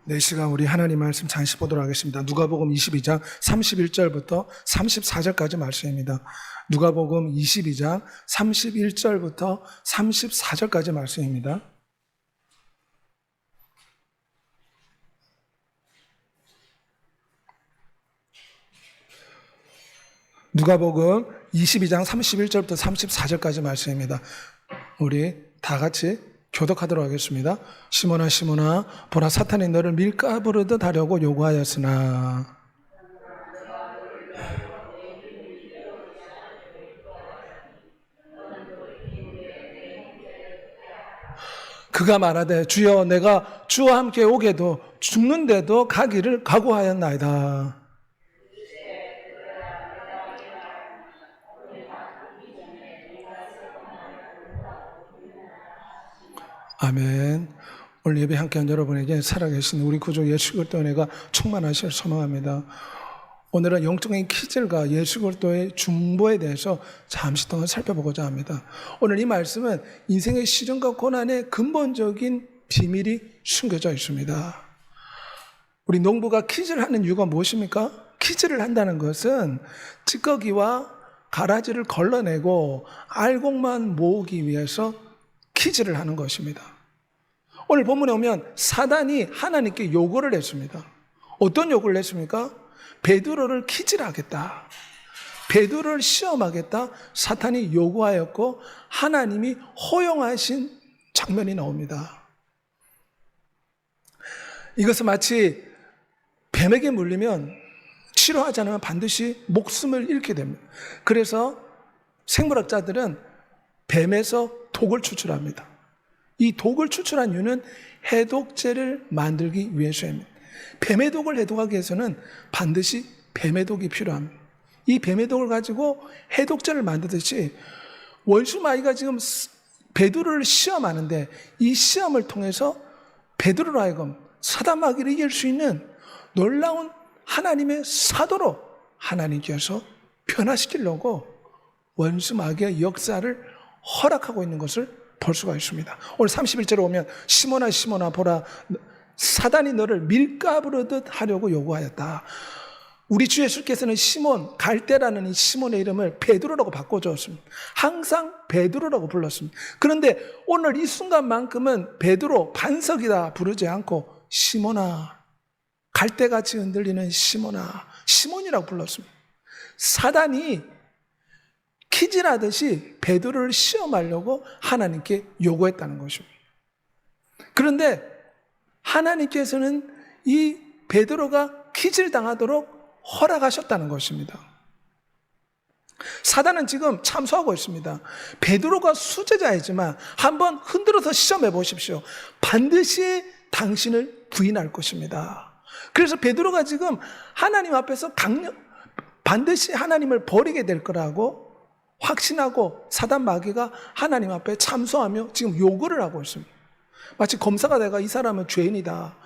네, 시간 우리 하나님 말씀 잠시 보도록 하겠습니다. 누가복음 22장 31절부터 34절까지 말씀입니다. 누가복음 22장 31절부터 34절까지 말씀입니다. 누가복음 22장 31절부터 34절까지 말씀입니다. 우리 다 같이 교독하도록 하겠습니다. 시몬아 시몬아 보라 사탄이 너를 밀가부르듯 하려고 요구하였으나 그가 말하되 주여 내가 주와 함께 오게도 죽는데도 가기를 각오하였나이다. 아멘. 오늘 예배 함께한 여러분에게 살아계신 우리 구주 예수 그리스도의 은혜가 충만하시길 소망합니다. 오늘은 영적인 키질과 예수 그리스도의 중보에 대해서 잠시 동안 살펴보고자 합니다. 오늘 이 말씀은 인생의 시련과 고난의 근본적인 비밀이 숨겨져 있습니다. 우리 농부가 키질을 하는 이유가 무엇입니까? 키질을 한다는 것은 찌꺼기와 가라지를 걸러내고 알곡만 모으기 위해서 키질을 하는 것입니다. 오늘 본문에 오면 사단이 하나님께 요구를 했습니다. 어떤 요구를 했습니까? 베드로를 키질하겠다, 베드로를 시험하겠다 사탄이 요구하였고 하나님이 허용하신 장면이 나옵니다. 이것은 마치 뱀에게 물리면 치료하지 않으면 반드시 목숨을 잃게 됩니다. 그래서 생물학자들은 뱀에서 독을 추출합니다. 이 독을 추출한 이유는 해독제를 만들기 위해서입니다. 뱀의 독을 해독하기 위해서는 반드시 뱀의 독이 필요합니다. 이 뱀의 독을 가지고 해독제를 만들듯이 원수마귀가 지금 베드로를 시험하는데 이 시험을 통해서 베드로로 하여금 사단마귀를 이길 수 있는 놀라운 하나님의 사도로 하나님께서 변화시키려고 원수마귀의 역사를 허락하고 있는 것을 볼 수가 있습니다. 오늘 31절에 오면 시몬아 시몬아 보라 사단이 너를 밀가부르듯 하려고 요구하였다. 우리 주 예수께서는 시몬 갈대라는 이 시몬의 이름을 베드로라고 바꿔주었습니다. 항상 베드로라고 불렀습니다. 그런데 오늘 이 순간만큼은 베드로 반석이다 부르지 않고 시몬아 갈대같이 흔들리는 시몬아 시몬이라고 불렀습니다. 사단이 키질하듯이 베드로를 시험하려고 하나님께 요구했다는 것입니다. 그런데 하나님께서는 이 베드로가 키질당하도록 허락하셨다는 것입니다. 사단은 지금 참소하고 있습니다. 베드로가 수제자이지만 한번 흔들어서 시험해 보십시오. 반드시 당신을 부인할 것입니다. 그래서 베드로가 지금 하나님 앞에서 반드시 하나님을 버리게 될 거라고 확신하고 사단 마귀가 하나님 앞에 참소하며 지금 요구를 하고 있습니다. 마치 검사가 내가 이 사람은 죄인이다,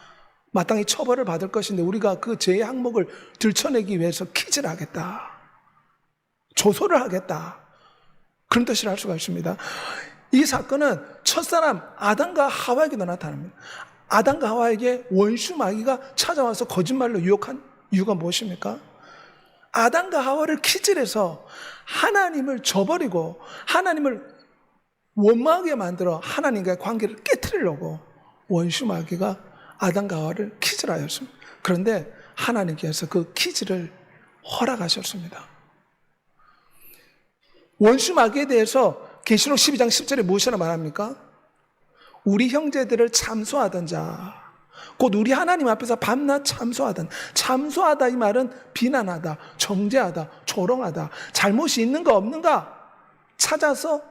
마땅히 처벌을 받을 것인데 우리가 그 죄의 항목을 들춰내기 위해서 퀴즈를 하겠다, 조소를 하겠다, 그런 뜻을 할 수가 있습니다. 이 사건은 첫사람 아담과 하와에게도 나타납니다. 아담과 하와에게 원수 마귀가 찾아와서 거짓말로 유혹한 이유가 무엇입니까? 아담과 하와를 키질해서 하나님을 저버리고 하나님을 원망하게 만들어 하나님과의 관계를 깨트리려고 원수 마귀가 아담과 하와를 키질하였습니다. 그런데 하나님께서 그 키질을 허락하셨습니다. 원수 마귀에 대해서 계시록 12장 10절에 무엇이라 말합니까? 우리 형제들을 참소하던 자, 곧 우리 하나님 앞에서 밤낮 참소하다 이 말은 비난하다, 정죄하다, 조롱하다, 잘못이 있는가 없는가 찾아서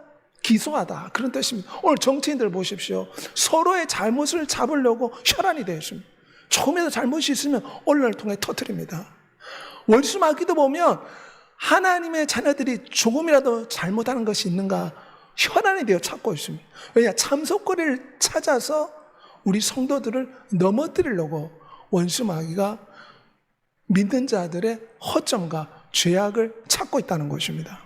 기소하다, 그런 뜻입니다. 오늘 정치인들 보십시오. 서로의 잘못을 잡으려고 혈안이 되어 있습니다. 조금이라도 잘못이 있으면 언론을 통해 터뜨립니다. 원수 마귀도 보면 하나님의 자녀들이 조금이라도 잘못하는 것이 있는가 혈안이 되어 찾고 있습니다. 왜냐? 참속거리를 찾아서 우리 성도들을 넘어뜨리려고 원수 마귀가 믿는 자들의 허점과 죄악을 찾고 있다는 것입니다.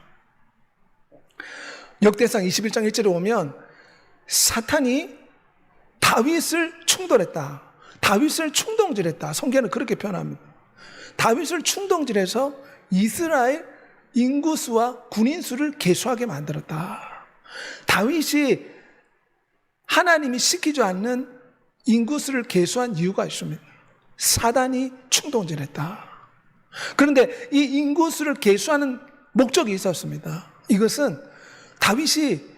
역대상 21장 1절에 오면 사탄이 다윗을 충돌했다. 다윗을 충동질했다. 성경은 그렇게 표현합니다. 다윗을 충동질해서 이스라엘 인구수와 군인수를 계수하게 만들었다. 다윗이 하나님이 시키지 않는 인구수를 계수한 이유가 있습니다. 사단이 충동질했다. 그런데 이 인구수를 계수하는 목적이 있었습니다. 이것은 다윗이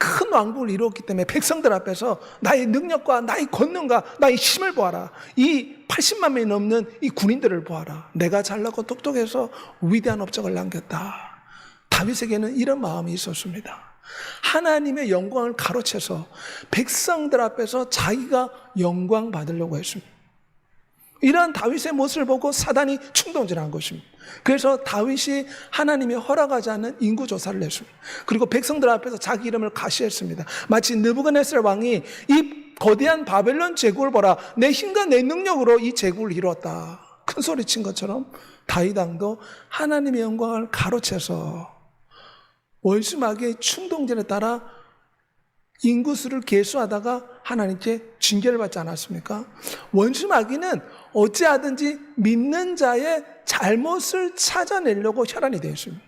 큰 왕국을 이루었기 때문에 백성들 앞에서 나의 능력과 나의 권능과 나의 힘을 보아라. 이 80만 명이 넘는 이 군인들을 보아라. 내가 잘나고 똑똑해서 위대한 업적을 남겼다. 다윗에게는 이런 마음이 있었습니다. 하나님의 영광을 가로채서 백성들 앞에서 자기가 영광 받으려고 했습니다. 이러한 다윗의 모습을 보고 사단이 충동질한 것입니다. 그래서 다윗이 하나님이 허락하지 않는 인구조사를 했습니다. 그리고 백성들 앞에서 자기 이름을 가시했습니다. 마치 느부갓네살 왕이 이 거대한 바벨론 제국을 보라, 내 힘과 내 능력으로 이 제국을 이루었다, 큰 소리 친 것처럼 다윗 왕도 하나님의 영광을 가로채서 원수 마귀의 충동질에 따라 인구수를 계수하다가 하나님께 징계를 받지 않았습니까? 원수 마귀는 어찌하든지 믿는 자의 잘못을 찾아내려고 혈안이 되어 있습니다.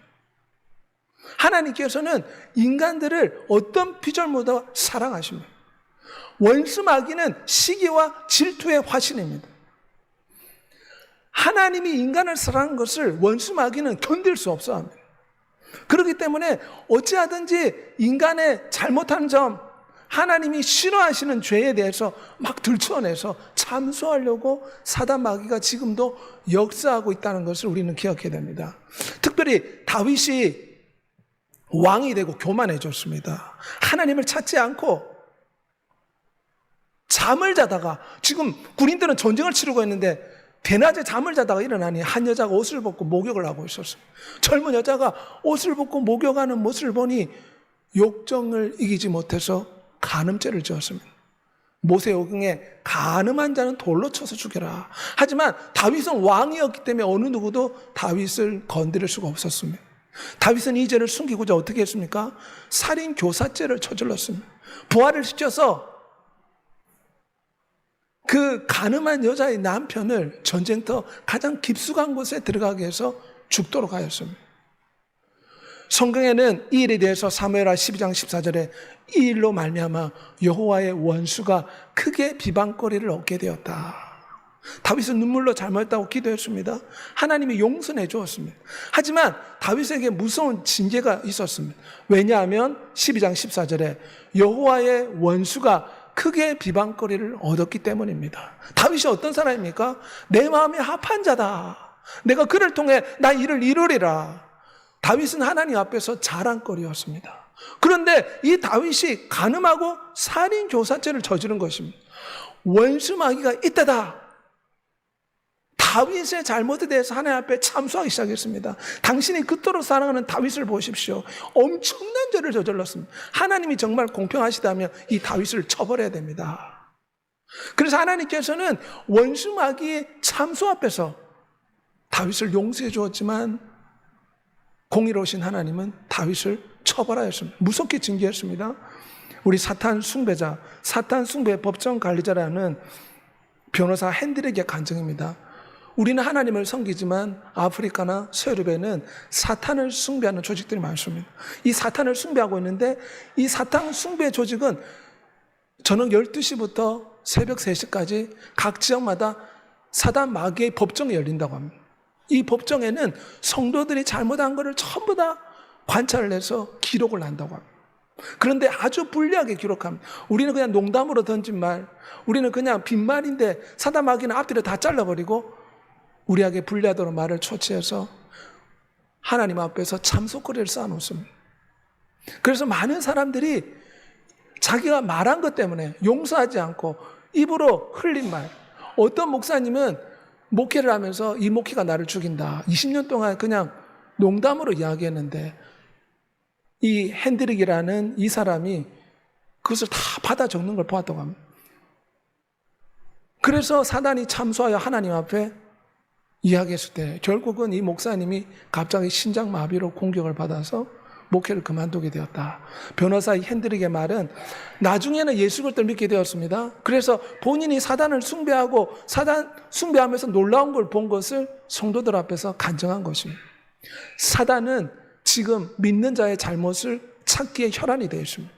하나님께서는 인간들을 어떤 피조물보다 사랑하십니다. 원수 마귀는 시기와 질투의 화신입니다. 하나님이 인간을 사랑하는 것을 원수 마귀는 견딜 수 없어 합니다. 그렇기 때문에 어찌하든지 인간의 잘못한 점, 하나님이 싫어하시는 죄에 대해서 막 들춰내서 참소하려고 사단 마귀가 지금도 역사하고 있다는 것을 우리는 기억해야 됩니다. 특별히 다윗이 왕이 되고 교만해졌습니다. 하나님을 찾지 않고 잠을 자다가, 지금 군인들은 전쟁을 치르고 있는데 대낮에 잠을 자다가 일어나니 한 여자가 옷을 벗고 목욕을 하고 있었어요. 젊은 여자가 옷을 벗고 목욕하는 모습을 보니 욕정을 이기지 못해서 간음죄를 지었습니다. 모세오경에 간음한 자는 돌로 쳐서 죽여라. 하지만 다윗은 왕이었기 때문에 어느 누구도 다윗을 건드릴 수가 없었습니다. 다윗은 이 죄를 숨기고자 어떻게 했습니까? 살인 교사죄를 저질렀습니다. 부활을 시켜서 그 간음한 여자의 남편을 전쟁터 가장 깊숙한 곳에 들어가게 해서 죽도록 하였습니다. 성경에는 이 일에 대해서 사무엘하 12장 14절에 이 일로 말미암아 여호와의 원수가 크게 비방거리를 얻게 되었다. 다윗은 눈물로 잘못했다고 기도했습니다. 하나님이 용서해 주었습니다. 하지만 다윗에게 무서운 징계가 있었습니다. 왜냐하면 12장 14절에 여호와의 원수가 크게 비방거리를 얻었기 때문입니다. 다윗이 어떤 사람입니까? 내 마음에 합한 자다. 내가 그를 통해 나 일을 이루리라. 다윗은 하나님 앞에서 자랑거리였습니다. 그런데 이 다윗이 간음하고 살인 교사죄를 저지른 것입니다. 원수 마귀가 이때다. 다윗의 잘못에 대해서 하나님 앞에 참소하기 시작했습니다. 당신이 그토록 사랑하는 다윗을 보십시오. 엄청난 죄를 저질렀습니다. 하나님이 정말 공평하시다면 이 다윗을 처벌해야 됩니다. 그래서 하나님께서는 원수 마귀의 참소 앞에서 다윗을 용서해 주었지만 공의로우신 하나님은 다윗을 처벌하였습니다. 무섭게 징계했습니다. 우리 사탄 숭배자, 사탄 숭배 법정 관리자라는 변호사 핸드릭의 간증입니다. 우리는 하나님을 섬기지만 아프리카나 서유럽에는 사탄을 숭배하는 조직들이 많습니다. 이 사탄을 숭배하고 있는데 이 사탄 숭배 조직은 저녁 12시부터 새벽 3시까지 각 지역마다 사단 마귀의 법정이 열린다고 합니다. 이 법정에는 성도들이 잘못한 것을 전부 다 관찰을 해서 기록을 한다고 합니다. 그런데 아주 불리하게 기록합니다. 우리는 그냥 농담으로 던진 말, 우리는 그냥 빈말인데 사단 마귀는 앞뒤를 다 잘라버리고 우리에게 불리하도록 말을 초치해서 하나님 앞에서 참소거리를 쌓아놓습니다. 그래서 많은 사람들이 자기가 말한 것 때문에 용서하지 않고 입으로 흘린 말, 어떤 목사님은 목회를 하면서 이 목회가 나를 죽인다, 20년 동안 그냥 농담으로 이야기했는데 이 핸드릭이라는 이 사람이 그것을 다 받아 적는 걸 보았다고 합니다. 그래서 사단이 참소하여 하나님 앞에 이야기했을 때 결국은 이 목사님이 갑자기 심장마비로 공격을 받아서 목회를 그만두게 되었다. 변호사 핸드릭의 말은 나중에는 예수 그리스도를 믿게 되었습니다. 그래서 본인이 사단을 숭배하고 사단 숭배하면서 놀라운 걸 본 것을 성도들 앞에서 간증한 것입니다. 사단은 지금 믿는 자의 잘못을 찾기에 혈안이 되어 있습니다.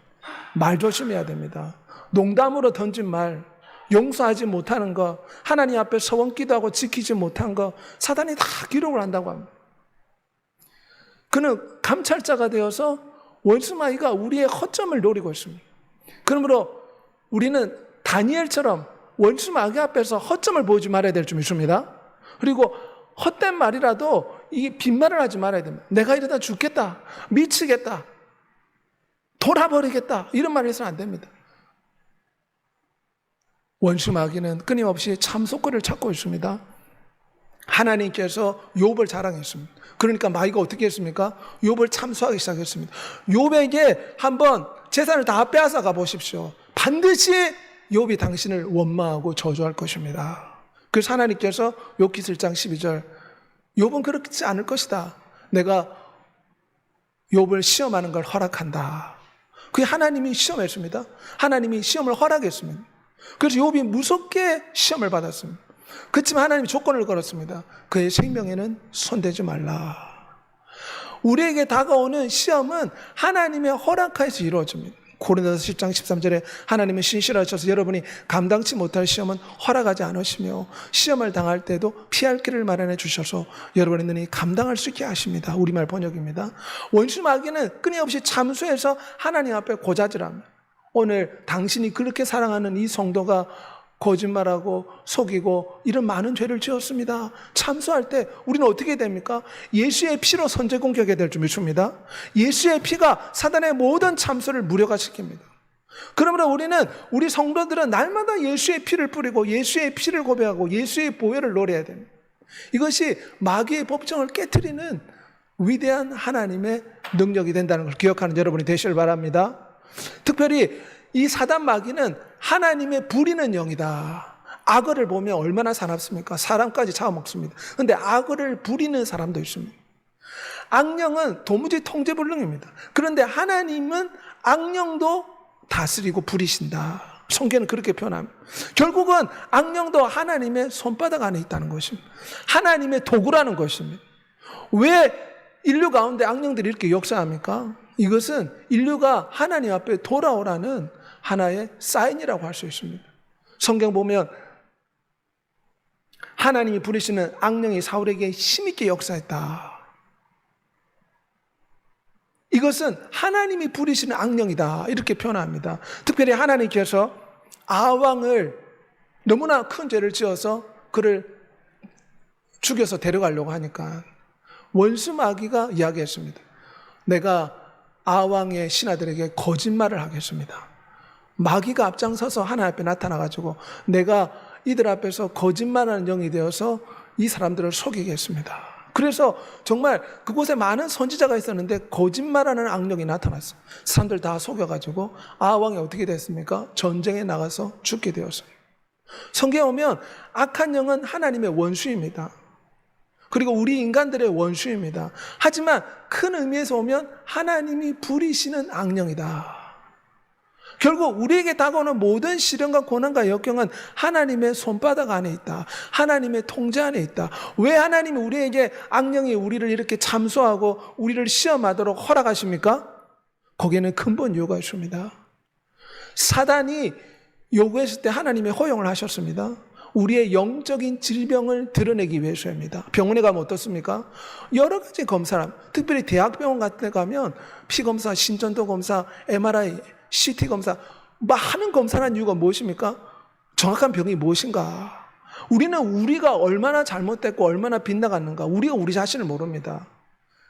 말 조심해야 됩니다. 농담으로 던진 말, 용서하지 못하는 거, 하나님 앞에 서원 기도하고 지키지 못한 거 사단이 다 기록을 한다고 합니다. 그는 감찰자가 되어서 원수마귀가 우리의 허점을 노리고 있습니다. 그러므로 우리는 다니엘처럼 원수마귀 앞에서 허점을 보이지 말아야 될 줄 믿습니다. 그리고 헛된 말이라도 이 빈말을 하지 말아야 됩니다. 내가 이러다 죽겠다, 미치겠다, 돌아버리겠다 이런 말을 해서는 안 됩니다. 원수마귀는 끊임없이 참소거를 찾고 있습니다. 하나님께서 욥을 자랑했습니다. 그러니까 마귀가 어떻게 했습니까? 욥을 참소하기 시작했습니다. 욥에게 한번 재산을 다 빼앗아 가 보십시오. 반드시 욥이 당신을 원망하고 저주할 것입니다. 그래서 하나님께서 욥기 7장 12절 욥은 그렇지 않을 것이다. 내가 욥을 시험하는 걸 허락한다. 그게 하나님이 시험했습니다. 하나님이 시험을 허락했습니다. 그래서 욥이 무섭게 시험을 받았습니다. 그렇지만 하나님이 조건을 걸었습니다. 그의 생명에는 손대지 말라. 우리에게 다가오는 시험은 하나님의 허락하에서 이루어집니다. 고린도서 10장 13절에 하나님은 신실하셔서 여러분이 감당치 못할 시험은 허락하지 않으시며 시험을 당할 때도 피할 길을 마련해 주셔서 여러분의 눈이 감당할 수 있게 하십니다. 우리말 번역입니다. 원수 마귀는 끊임없이 참수해서 하나님 앞에 고자질합니다. 오늘 당신이 그렇게 사랑하는 이 성도가 거짓말하고 속이고 이런 많은 죄를 지었습니다. 참수할 때 우리는 어떻게 됩니까? 예수의 피로 선제 공격해야 될 줄 믿습니다. 예수의 피가 사단의 모든 참수를 무력화시킵니다. 그러므로 우리 성도들은 날마다 예수의 피를 뿌리고 예수의 피를 고백하고 예수의 보혈을 노려야 됩니다. 이것이 마귀의 법정을 깨트리는 위대한 하나님의 능력이 된다는 걸 기억하는 여러분이 되시길 바랍니다. 특별히 이 사단 마귀는 하나님의 부리는 영이다. 악어를 보면 얼마나 사납습니까? 사람까지 잡아먹습니다. 그런데 악어를 부리는 사람도 있습니다. 악령은 도무지 통제불능입니다. 그런데 하나님은 악령도 다스리고 부리신다. 성경은 그렇게 표현합니다. 결국은 악령도 하나님의 손바닥 안에 있다는 것입니다. 하나님의 도구라는 것입니다. 왜 인류 가운데 악령들이 이렇게 역사합니까? 이것은 인류가 하나님 앞에 돌아오라는 하나의 사인이라고 할 수 있습니다. 성경 보면 하나님이 부리시는 악령이 사울에게 힘있게 역사했다. 이것은 하나님이 부리시는 악령이다 이렇게 표현합니다. 특별히 하나님께서 아왕을 너무나 큰 죄를 지어서 그를 죽여서 데려가려고 하니까 원수 마귀가 이야기했습니다. 내가 아왕의 신하들에게 거짓말을 하겠습니다. 마귀가 앞장서서 하나님 앞에 나타나가지고 내가 이들 앞에서 거짓말하는 영이 되어서 이 사람들을 속이겠습니다. 그래서 정말 그곳에 많은 선지자가 있었는데 거짓말하는 악령이 나타났어요. 사람들 다 속여가지고 아왕이 어떻게 됐습니까? 전쟁에 나가서 죽게 되었어요. 성경에 오면 악한 영은 하나님의 원수입니다. 그리고 우리 인간들의 원수입니다. 하지만 큰 의미에서 오면 하나님이 부리시는 악령이다. 결국 우리에게 다가오는 모든 시련과 고난과 역경은 하나님의 손바닥 안에 있다. 하나님의 통제 안에 있다. 왜 하나님이 우리에게 악령이 우리를 이렇게 참소하고 우리를 시험하도록 허락하십니까? 거기에는 근본 이유가 있습니다. 사단이 요구했을 때 하나님이 허용을 하셨습니다. 우리의 영적인 질병을 드러내기 위해서입니다. 병원에 가면 어떻습니까? 여러 가지 검사람, 특별히 대학병원 같은 데 가면 피검사, 심전도 검사, MRI, CT 검사, 많은 검사라는 이유가 무엇입니까? 정확한 병이 무엇인가? 우리는 우리가 얼마나 잘못됐고 얼마나 빗나갔는가? 우리가 우리 자신을 모릅니다.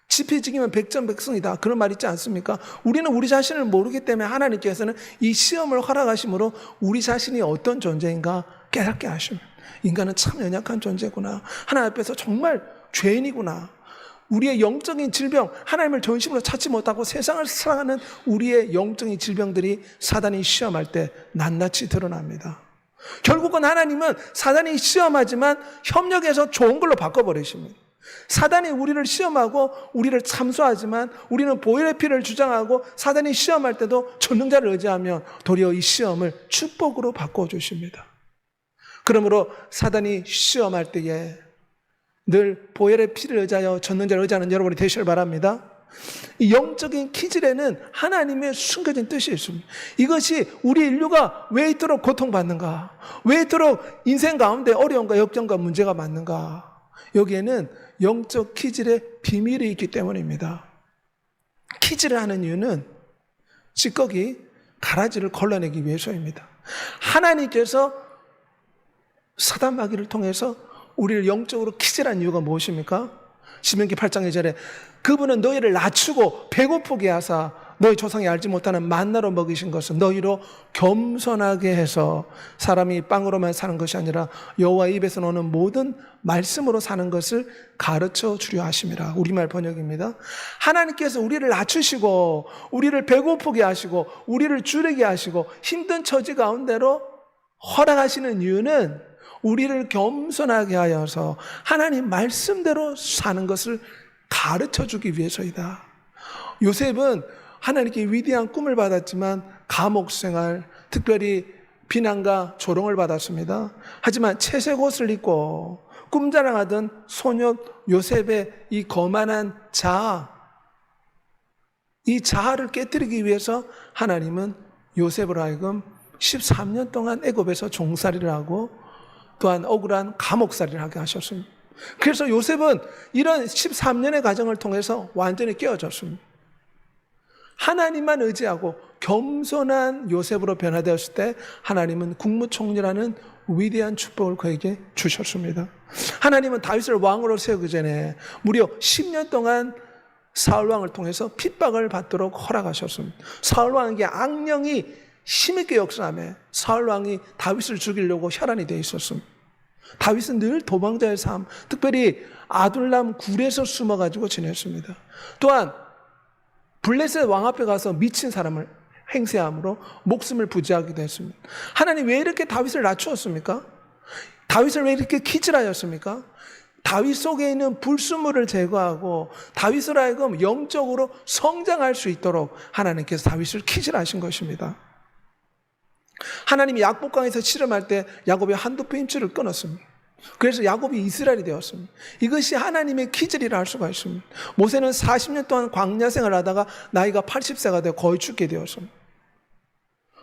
지피지기면 백전백승이다. 그런 말 있지 않습니까? 우리는 우리 자신을 모르기 때문에 하나님께서는 이 시험을 허락하심으로 우리 자신이 어떤 존재인가 깨닫게 하십니다. 인간은 참 연약한 존재구나. 하나님 앞에서 정말 죄인이구나. 우리의 영적인 질병, 하나님을 전심으로 찾지 못하고 세상을 사랑하는 우리의 영적인 질병들이 사단이 시험할 때 낱낱이 드러납니다. 결국은 하나님은 사단이 시험하지만 협력해서 좋은 걸로 바꿔버리십니다. 사단이 우리를 시험하고 우리를 참소하지만 우리는 보혈의 피를 주장하고 사단이 시험할 때도 전능자를 의지하면 도리어 이 시험을 축복으로 바꿔주십니다. 그러므로 사단이 시험할 때에 늘 보혈의 피를 의지하여 전능자를 의지하는 여러분이 되시길 바랍니다. 이 영적인 기질에는 하나님의 숨겨진 뜻이 있습니다. 이것이 우리 인류가 왜 이토록 고통받는가? 왜 이토록 인생 가운데 어려움과 역경과 문제가 많는가? 여기에는 영적 기질의 비밀이 있기 때문입니다. 기질을 하는 이유는 찌꺼기, 가라지를 걸러내기 위해서입니다. 하나님께서 사단 마귀를 통해서 우리를 영적으로 기질한 이유가 무엇입니까? 신명기 8장 2절에 그분은 너희를 낮추고 배고프게 하사 너희 조상이 알지 못하는 만나로 먹이신 것은 너희로 겸손하게 해서 사람이 빵으로만 사는 것이 아니라 여호와 입에서 나오는 모든 말씀으로 사는 것을 가르쳐 주려 하심이라. 우리말 번역입니다. 하나님께서 우리를 낮추시고 우리를 배고프게 하시고 우리를 주르게 하시고 힘든 처지 가운데로 허락하시는 이유는 우리를 겸손하게 하여서 하나님 말씀대로 사는 것을 가르쳐주기 위해서이다. 요셉은 하나님께 위대한 꿈을 받았지만 감옥 생활, 특별히 비난과 조롱을 받았습니다. 하지만 채색 옷을 입고 꿈자랑하던 소녀 요셉의 이 거만한 자아, 이 자아를 깨뜨리기 위해서 하나님은 요셉을 하여금 13년 동안 애굽에서 종살이를 하고 또한 억울한 감옥살이를 하게 하셨습니다. 그래서 요셉은 이런 13년의 과정을 통해서 완전히 깨어졌습니다. 하나님만 의지하고 겸손한 요셉으로 변화되었을 때 하나님은 국무총리라는 위대한 축복을 그에게 주셨습니다. 하나님은 다윗을 왕으로 세우기 전에 무려 10년 동안 사울왕을 통해서 핍박을 받도록 허락하셨습니다. 사울왕에게 악령이 힘있게 역사하며 사울왕이 다윗을 죽이려고 혈안이 되어 있었습니다. 다윗은 늘 도망자의 삶, 특별히 아둘람 굴에서 숨어가지고 지냈습니다. 또한 블레셋 왕 앞에 가서 미친 사람을 행세함으로 목숨을 부지하기도 했습니다. 하나님 왜 이렇게 다윗을 낮추었습니까? 다윗을 왜 이렇게 기질하였습니까? 다윗 속에 있는 불순물을 제거하고 다윗을 하여금 영적으로 성장할 수 있도록 하나님께서 다윗을 기질하신 것입니다. 하나님이 야곱강에서 씨름할 때 야곱이 한두 표 힘줄을 끊었습니다. 그래서 야곱이 이스라엘이 되었습니다. 이것이 하나님의 기질이라 할 수가 있습니다. 모세는 40년 동안 광야 생활을 하다가 나이가 80세가 되어 거의 죽게 되었습니다.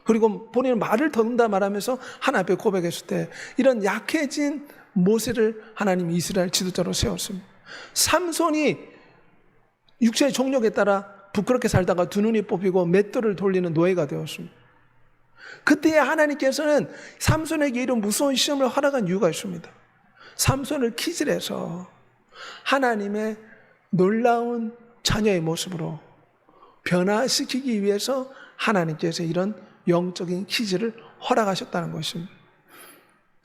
그리고 본인은 말을 더듬다 말하면서 하나님 앞에 고백했을 때 이런 약해진 모세를 하나님이 이스라엘 지도자로 세웠습니다. 삼손이 육체의 종력에 따라 부끄럽게 살다가 두 눈이 뽑히고 맷돌을 돌리는 노예가 되었습니다. 그때 하나님께서는 삼손에게 이런 무서운 시험을 허락한 이유가 있습니다. 삼손을 기질해서 하나님의 놀라운 자녀의 모습으로 변화시키기 위해서 하나님께서 이런 영적인 기질을 허락하셨다는 것입니다.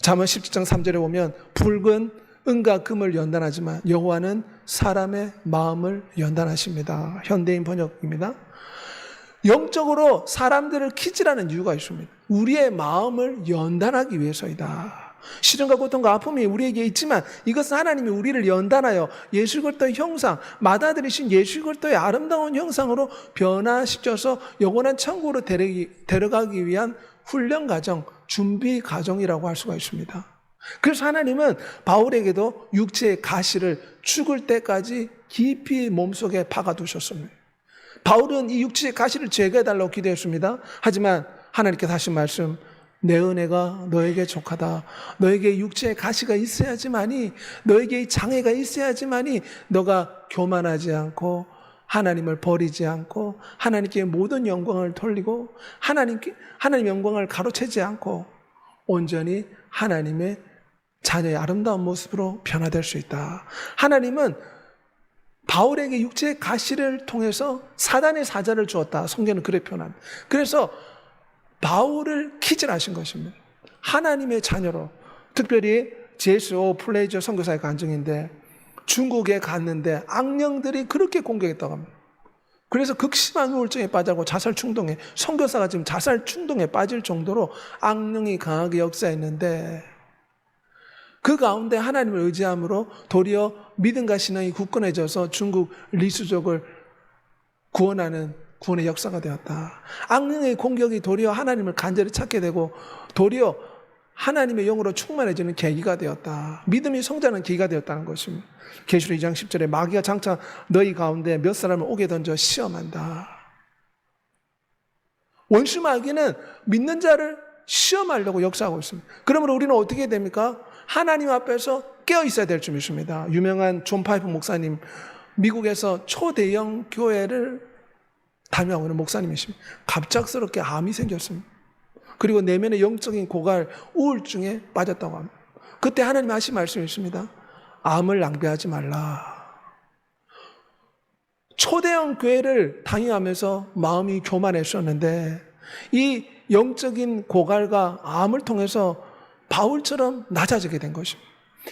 잠언 17장 3절에 보면 붉은 은과 금을 연단하지만 여호와는 사람의 마음을 연단하십니다. 현대인 번역입니다. 영적으로 사람들을 기질하는 이유가 있습니다. 우리의 마음을 연단하기 위해서이다. 시련과 고통과 아픔이 우리에게 있지만 이것은 하나님이 우리를 연단하여 예수 그리스도의 형상, 맏아들이신 예수 그리스도의 아름다운 형상으로 변화시켜서 영원한 천국으로 데려가기 위한 훈련 과정, 준비 과정이라고 할 수가 있습니다. 그래서 하나님은 바울에게도 육체의 가시를 죽을 때까지 깊이 몸속에 박아두셨습니다. 바울은 이 육체의 가시를 제거해달라고 기도했습니다. 하지만 하나님께서 하신 말씀, 내 은혜가 너에게 족하다. 너에게 육체의 가시가 있어야지만이, 너에게 이 장애가 있어야지만이 너가 교만하지 않고 하나님을 버리지 않고 하나님께 모든 영광을 돌리고 하나님 영광을 가로채지 않고 온전히 하나님의 자녀의 아름다운 모습으로 변화될 수 있다. 하나님은 바울에게 육체의 가시를 통해서 사단의 사자를 주었다. 성경은 그렇게 표현합니다. 그래서 바울을 기질하신 것입니다. 하나님의 자녀로, 특별히 제수 플레이저 선교사의 간증인데 중국에 갔는데 악령들이 그렇게 공격했다고 합니다. 그래서 극심한 우울증에 빠지고 자살 충동에, 선교사가 지금 자살 충동에 빠질 정도로 악령이 강하게 역사했는데 그 가운데 하나님을 의지함으로 도리어 믿음과 신앙이 굳건해져서 중국 리수족을 구원하는 구원의 역사가 되었다. 악령의 공격이 도리어 하나님을 간절히 찾게 되고 도리어 하나님의 영으로 충만해지는 계기가 되었다. 믿음이 성장하는 계기가 되었다는 것입니다. 계시록 2장 10절에 마귀가 장차 너희 가운데 몇 사람을 오게 던져 시험한다. 원수 마귀는 믿는 자를 시험하려고 역사하고 있습니다. 그러므로 우리는 어떻게 됩니까? 하나님 앞에서 깨어 있어야 될 줄 믿습니다. 유명한 존 파이프 목사님, 미국에서 초대형 교회를 담임하고 있는 목사님이십니다. 갑작스럽게 암이 생겼습니다. 그리고 내면의 영적인 고갈, 우울증에 빠졌다고 합니다. 그때 하나님 하신 말씀이 있습니다. 암을 낭비하지 말라. 초대형 교회를 당임하면서 마음이 교만했었는데 이 영적인 고갈과 암을 통해서 바울처럼 낮아지게 된 것입니다.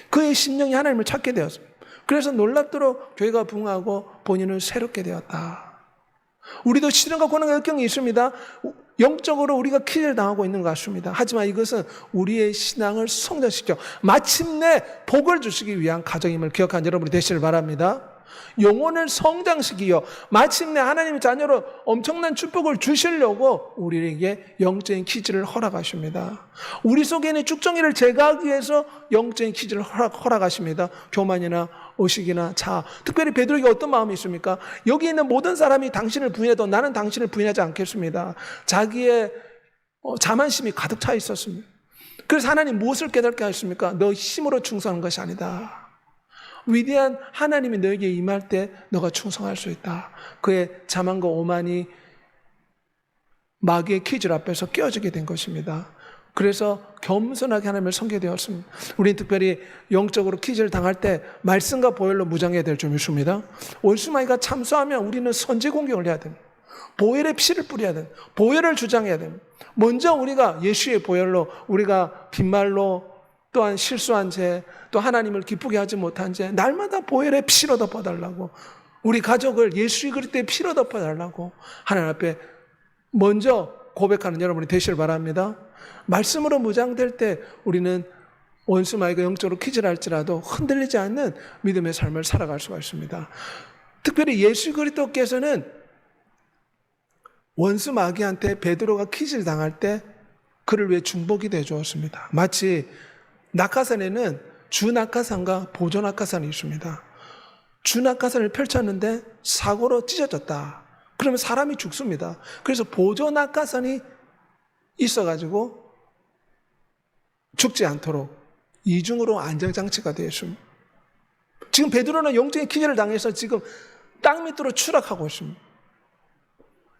그의 심령이 하나님을 찾게 되었습니다. 그래서 놀랍도록 교회가 부흥하고 본인은 새롭게 되었다. 우리도 시련과 고난과 역경이 있습니다. 영적으로 우리가 키를 당하고 있는 것 같습니다. 하지만 이것은 우리의 신앙을 성장시켜 마침내 복을 주시기 위한 과정임을 기억한 여러분이 되시길 바랍니다. 영혼을 성장시키어 마침내 하나님의 자녀로 엄청난 축복을 주시려고 우리에게 영적인 퀴즈를 허락하십니다. 우리 속에 있는 쭉정이를 제거하기 위해서 영적인 퀴즈를 허락하십니다. 교만이나 의식이나 자아. 특별히 베드로에게 어떤 마음이 있습니까? 여기 있는 모든 사람이 당신을 부인해도 나는 당신을 부인하지 않겠습니다. 자기의 자만심이 가득 차 있었습니다. 그래서 하나님 무엇을 깨닫게 하십니까? 너 힘으로 충성하는 것이 아니다. 위대한 하나님이 너에게 임할 때 너가 충성할 수 있다. 그의 자만과 오만이 마귀의 퀴즈 앞에서 깨어지게 된 것입니다. 그래서 겸손하게 하나님을 섬기게 되었습니다. 우리는 특별히 영적으로 퀴즈를 당할 때 말씀과 보혈로 무장해야 될 줄 믿습니다. 원수마귀가 참수하면 우리는 선제 공격을 해야 됩니다. 보혈의 피를 뿌려야 됩니다. 보혈을 주장해야 됩니다. 먼저 우리가 예수의 보혈로 우리가 빈말로 또한 실수한 죄, 또 하나님을 기쁘게 하지 못한 죄, 날마다 보혈의 피로 덮어달라고, 우리 가족을 예수 그리스도의 피로 덮어달라고 하나님 앞에 먼저 고백하는 여러분이 되시길 바랍니다. 말씀으로 무장될 때 우리는 원수 마귀가 영적으로 퀴즈를 할지라도 흔들리지 않는 믿음의 삶을 살아갈 수가 있습니다. 특별히 예수 그리스도께서는 원수 마귀한테 베드로가 퀴즈를 당할 때 그를 위해 중복이 되어 주었습니다. 마치 낙하산에는 주낙하산과 보조낙하산이 있습니다. 주낙하산을 펼쳤는데 사고로 찢어졌다. 그러면 사람이 죽습니다. 그래서 보조낙하산이 있어가지고 죽지 않도록 이중으로 안전장치가 되어 있습니다. 지금 베드로는 영적인 기회를 당해서 지금 땅 밑으로 추락하고 있습니다.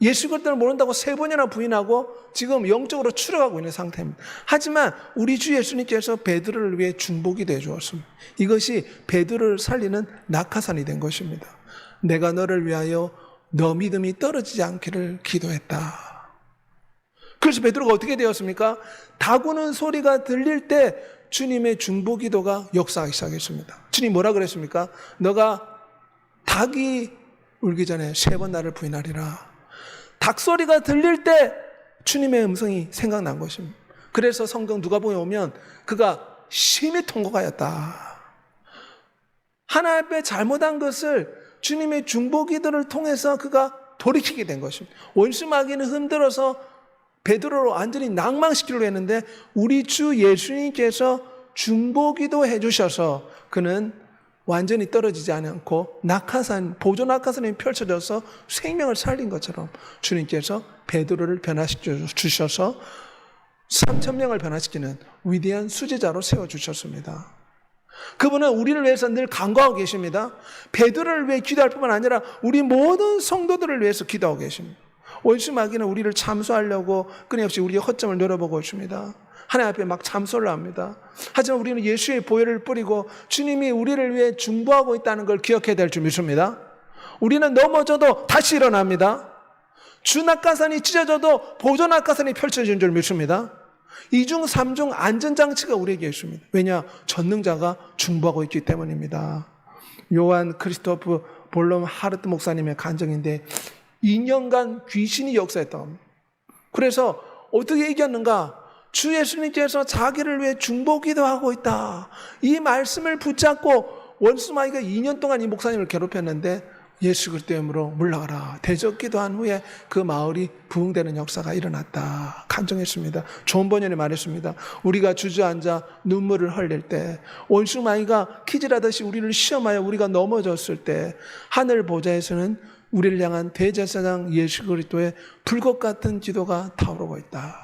예수 그리스도를 모른다고 3번이나 부인하고 지금 영적으로 추락하고 있는 상태입니다. 하지만 우리 주 예수님께서 베드로를 위해 중복이 되어 주었습니다. 이것이 베드로를 살리는 낙하산이 된 것입니다. 내가 너를 위하여 너 믿음이 떨어지지 않기를 기도했다. 그래서 베드로가 어떻게 되었습니까? 다구는 소리가 들릴 때 주님의 중보기도가 역사하기 시작했습니다. 주님 뭐라 그랬습니까? 너가 닭이 울기 전에 3번 나를 부인하리라. 닭소리가 들릴 때 주님의 음성이 생각난 것입니다. 그래서 성경 누가복음에 오면 그가 심히 통곡하였다. 하나님 앞에 잘못한 것을 주님의 중보기도를 통해서 그가 돌이키게 된 것입니다. 원수 마귀는 흔들어서 베드로를 완전히 낭망시키려고 했는데 우리 주 예수님께서 중보기도 해주셔서 그는 완전히 떨어지지 않고 낙하산, 보조 낙하산이 펼쳐져서 생명을 살린 것처럼 주님께서 베드로를 변화시켜 주셔서 3,000명을 변화시키는 위대한 수제자로 세워주셨습니다. 그분은 우리를 위해서 늘 간구하고 계십니다. 베드로를 위해 기도할 뿐만 아니라 우리 모든 성도들을 위해서 기도하고 계십니다. 원수 마귀는 우리를 참수하려고 끊임없이 우리의 허점을 노려보고 있습니다. 하나님 앞에 막 참소를 합니다. 하지만 우리는 예수의 보혈을 뿌리고 주님이 우리를 위해 중보하고 있다는 걸 기억해야 될 줄 믿습니다. 우리는 넘어져도 다시 일어납니다. 주 낙하산이 찢어져도 보조 낙하산이 펼쳐지는 줄 믿습니다. 2중 3중 안전장치가 우리에게 있습니다. 왜냐? 전능자가 중보하고 있기 때문입니다. 요한 크리스토프 볼럼 하르트 목사님의 간증인데 2년간 귀신이 역사했다고 합니다. 그래서 어떻게 이겼는가? 주 예수님께서 자기를 위해 중보기도 하고 있다. 이 말씀을 붙잡고 원수마귀가 2년 동안 이 목사님을 괴롭혔는데 예수 그리스도의 이름으로 물러가라. 대적기도한 후에 그 마을이 부흥되는 역사가 일어났다. 간증했습니다. 존 번연이 말했습니다. 우리가 주저앉아 눈물을 흘릴 때, 원수마귀가 키질하듯이 우리를 시험하여 우리가 넘어졌을 때 하늘 보좌에서는 우리를 향한 대제사장 예수 그리스도의 불꽃 같은 기도가 타오르고 있다.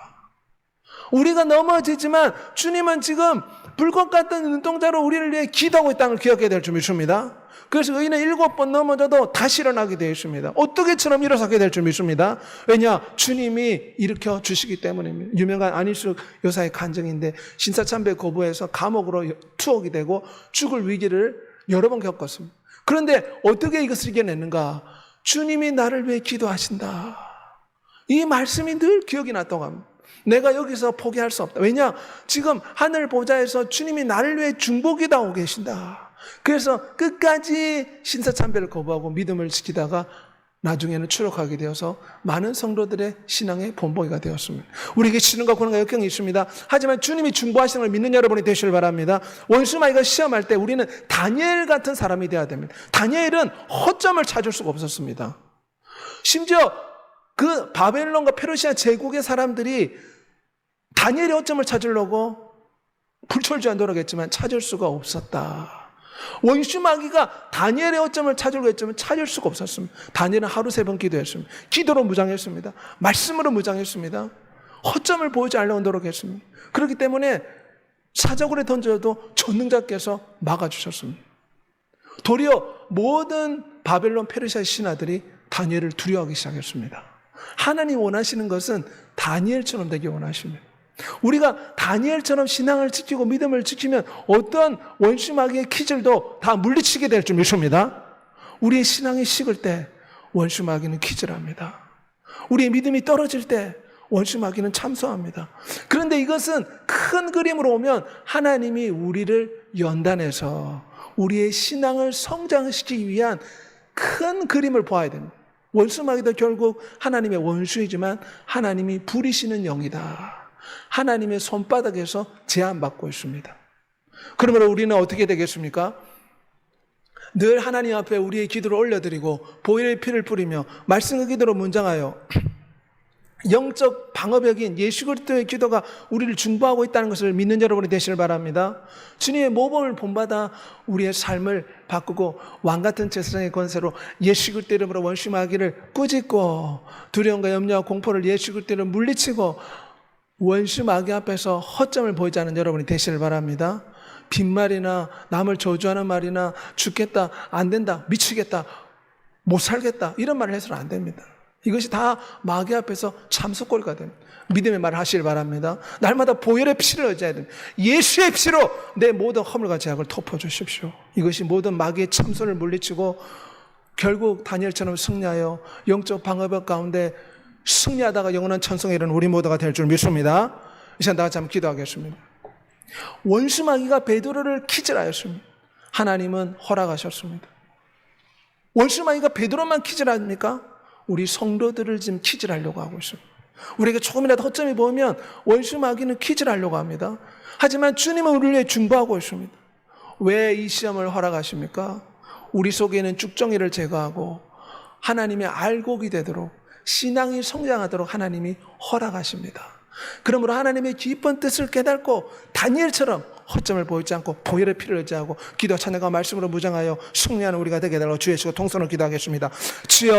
우리가 넘어지지만 주님은 지금 불꽃 같은 눈동자로 우리를 위해 기도하고 있다는 걸 기억해야 될 줄 믿습니다. 그래서 의인은 7번 넘어져도 다시 일어나게 되어 있습니다. 어떻게처럼 일어서게 될 줄 믿습니다. 왜냐? 주님이 일으켜 주시기 때문입니다. 유명한 안희숙 여사의 간증인데 신사참배 거부해서 감옥으로 투옥이 되고 죽을 위기를 여러 번 겪었습니다. 그런데 어떻게 이것을 이겨냈는가? 주님이 나를 위해 기도하신다. 이 말씀이 늘 기억이 났다고 합니다. 내가 여기서 포기할 수 없다. 왜냐? 지금 하늘 보좌에서 주님이 나를 위해 중보기도하고 계신다. 그래서 끝까지 신사참배를 거부하고 믿음을 지키다가 나중에는 추락하게 되어서 많은 성도들의 신앙의 본보기가 되었습니다. 우리에게 시련과 고난과 역경이 있습니다. 하지만 주님이 중보하시는 걸 믿는 여러분이 되시길 바랍니다. 원수마귀가 시험할 때 우리는 다니엘 같은 사람이 되어야 됩니다. 다니엘은 허점을 찾을 수가 없었습니다. 심지어 그 바벨론과 페르시아 제국의 사람들이 다니엘의 허점을 찾으려고 불철주야 노력했지만 찾을 수가 없었다. 원수마귀가 다니엘의 허점을 찾으려고 했지만 찾을 수가 없었습니다. 다니엘은 하루 3번 기도했습니다. 기도로 무장했습니다. 말씀으로 무장했습니다. 허점을 보이지 않으려고 노력했습니다. 그렇기 때문에 사자굴에 던져도 전능자께서 막아주셨습니다. 도리어 모든 바벨론 페르시아 신하들이 다니엘을 두려워하기 시작했습니다. 하나님 원하시는 것은 다니엘처럼 되기 원하십니다. 우리가 다니엘처럼 신앙을 지키고 믿음을 지키면 어떤 원수마귀의 키질도 다 물리치게 될 줄 믿습니다. 우리의 신앙이 식을 때 원수마귀는 키질합니다. 우리의 믿음이 떨어질 때 원수마귀는 참소합니다. 그런데 이것은 큰 그림으로 오면 하나님이 우리를 연단해서 우리의 신앙을 성장시키기 위한 큰 그림을 보아야 됩니다. 원수마귀도 결국 하나님의 원수이지만 하나님이 부리시는 영이다. 하나님의 손바닥에서 제한받고 있습니다. 그러므로 우리는 어떻게 되겠습니까? 늘 하나님 앞에 우리의 기도를 올려드리고 보혈의 피를 뿌리며 말씀의 기도로 문장하여 영적 방어벽인 예수 그리스도의 기도가 우리를 중보하고 있다는 것을 믿는 여러분이 되시길 바랍니다. 주님의 모범을 본받아 우리의 삶을 바꾸고 왕같은 제사장의 권세로 예수 그리스도 이름으로 원수마귀를 꾸짖고 두려움과 염려와 공포를 예수 그리스도로 물리치고 원수마귀 앞에서 허점을 보이지 않는 여러분이 되시길 바랍니다. 빈말이나 남을 저주하는 말이나 죽겠다, 안 된다, 미치겠다, 못 살겠다 이런 말을 해서는 안 됩니다. 이것이 다 마귀 앞에서 참석거리가 됩니다. 믿음의 말을 하시길 바랍니다. 날마다 보혈의 피를 의지해야 됩니다. 예수의 피로 내 모든 허물과 죄악을 덮어주십시오. 이것이 모든 마귀의 참소를 물리치고 결국 다니엘처럼 승리하여 영적 방어벽 가운데 승리하다가 영원한 천성에 이르는 우리 모두가 될 줄 믿습니다. 이 시간 다 같이 한번 기도하겠습니다. 원수마귀가 베드로를 키질하였습니다. 하나님은 허락하셨습니다. 원수마귀가 베드로만 키질합니까? 우리 성도들을 지금 키질하려고 하고 있습니다. 우리에게 조금이라도 허점이 보이면 원수마귀는 키질하려고 합니다. 하지만 주님은 우리를 위해 중보하고 있습니다. 왜 이 시험을 허락하십니까? 우리 속에 있는 쭉정이를 제거하고 하나님의 알곡이 되도록 신앙이 성장하도록 하나님이 허락하십니다. 그러므로 하나님의 깊은 뜻을 깨닫고 다니엘처럼 허점을 보이지 않고 보혈의 피를 의지하고 기도 찬양과 말씀으로 무장하여 승리하는 우리가 되게 해달라고 주 예수가 통성으로 기도하겠습니다. 주여